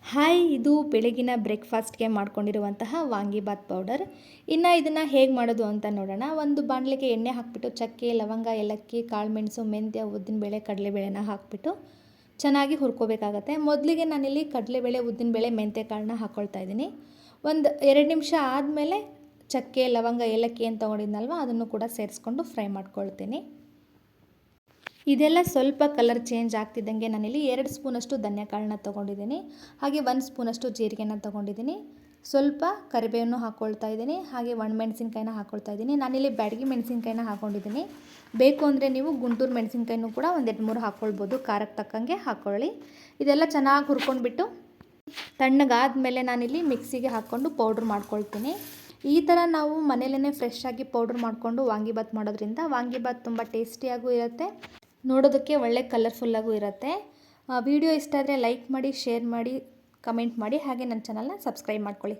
Hi, ಇದು ಬೆಳಗಿನ ಬ್ರೇಕ್ಫಾಸ್ಟ್ಗೆ ಮಾಡ್ಕೊಂಡಿರುವಂತಹ vangibath powder. ಇನ್ನು ಇದನ್ನು ಹೇಗೆ ಮಾಡೋದು ಅಂತ ನೋಡೋಣ. ಒಂದು ಬಾಣಲೆಗೆ ಎಣ್ಣೆ ಹಾಕಿಬಿಟ್ಟು ಚಕ್ಕೆ, ಲವಂಗ, ಏಲಕ್ಕಿ, ಕಾಳುಮೆಣಸು, ಮೆಂತ್ಯ, ಉದ್ದಿನಬೇಳೆ, ಕಡಲೆಬೇಳೆನ ಹಾಕಿಬಿಟ್ಟು ಚೆನ್ನಾಗಿ ಹುರ್ಕೋಬೇಕಾಗತ್ತೆ. ಮೊದಲಿಗೆ ನಾನಿಲ್ಲಿ ಕಡಲೆಬೇಳೆ, ಉದ್ದಿನಬೇಳೆ, ಮೆಂತ್ಯ ಕಾಳನ್ನ ಹಾಕ್ಕೊಳ್ತಾ ಇದ್ದೀನಿ. ಒಂದು 2 ನಿಮಿಷ ಆದಮೇಲೆ ಚಕ್ಕೆ, ಲವಂಗ, ಏಲಕ್ಕಿ ಏನು ತೊಗೊಂಡಿದ್ನಲ್ವ ಅದನ್ನು ಕೂಡ ಸೇರಿಸ್ಕೊಂಡು ಫ್ರೈ ಮಾಡ್ಕೊಳ್ತೀನಿ. ಇದೆಲ್ಲ ಸ್ವಲ್ಪ ಕಲರ್ ಚೇಂಜ್ ಆಗ್ತಿದ್ದಂಗೆ ನಾನಿಲ್ಲಿ 2 ಸ್ಪೂನಷ್ಟು ಧನಿಯಾಕಾಳನ್ನ ತೊಗೊಂಡಿದ್ದೀನಿ. ಹಾಗೆ 1 ಸ್ಪೂನಷ್ಟು ಜೀರಿಗೆನ ತೊಗೊಂಡಿದ್ದೀನಿ. ಸ್ವಲ್ಪ ಕರಿಬೇವನ್ನು ಹಾಕ್ಕೊಳ್ತಾ ಇದ್ದೀನಿ. ಹಾಗೆ ಒಣಮೆಣಸಿನ್ಕಾಯಿನ ಹಾಕ್ಕೊಳ್ತಾ ಇದ್ದೀನಿ. ನಾನಿಲ್ಲಿ ಬ್ಯಾಡಗಿ ಮೆಣಸಿನ್ಕಾಯಿನ ಹಾಕ್ಕೊಂಡಿದ್ದೀನಿ. ಬೇಕು ಅಂದರೆ ನೀವು ಗುಂಟೂರು ಮೆಣಸಿನ್ಕಾಯಿನೂ ಕೂಡ ಒಂದು 2-3 ಹಾಕ್ಕೊಳ್ಬೋದು. ಖಾರಕ್ಕೆ ತಕ್ಕಂಗೆ ಹಾಕ್ಕೊಳ್ಳಿ. ಇದೆಲ್ಲ ಚೆನ್ನಾಗಿ ಹುರ್ಕೊಂಡ್ಬಿಟ್ಟು ತಣ್ಣಗಾದಮೇಲೆ ನಾನಿಲ್ಲಿ ಮಿಕ್ಸಿಗೆ ಹಾಕ್ಕೊಂಡು ಪೌಡ್ರ್ ಮಾಡ್ಕೊಳ್ತೀನಿ. ಈ ಥರ ನಾವು ಮನೇಲೇ ಫ್ರೆಶ್ ಆಗಿ ಪೌಡ್ರ್ ಮಾಡಿಕೊಂಡು ವಾಂಗಿಬಾತ್ ಮಾಡೋದ್ರಿಂದ ವಾಂಗಿಬಾತ್ ತುಂಬ ಟೇಸ್ಟಿಯಾಗೂ ಇರುತ್ತೆ, ನೋಡೋದಕ್ಕೆ ಒಳ್ಳೆ ಕಲರ್ಫುಲ್ಲಾಗೂ ಇರುತ್ತೆ. ವಿಡಿಯೋ ಇಷ್ಟ ಆದರೆ ಲೈಕ್ ಮಾಡಿ, ಶೇರ್ ಮಾಡಿ, ಕಮೆಂಟ್ ಮಾಡಿ, ಹಾಗೆ ನನ್ನ ಚಾನಲ್ನ ಸಬ್ಸ್ಕ್ರೈಬ್ ಮಾಡ್ಕೊಳ್ಳಿ.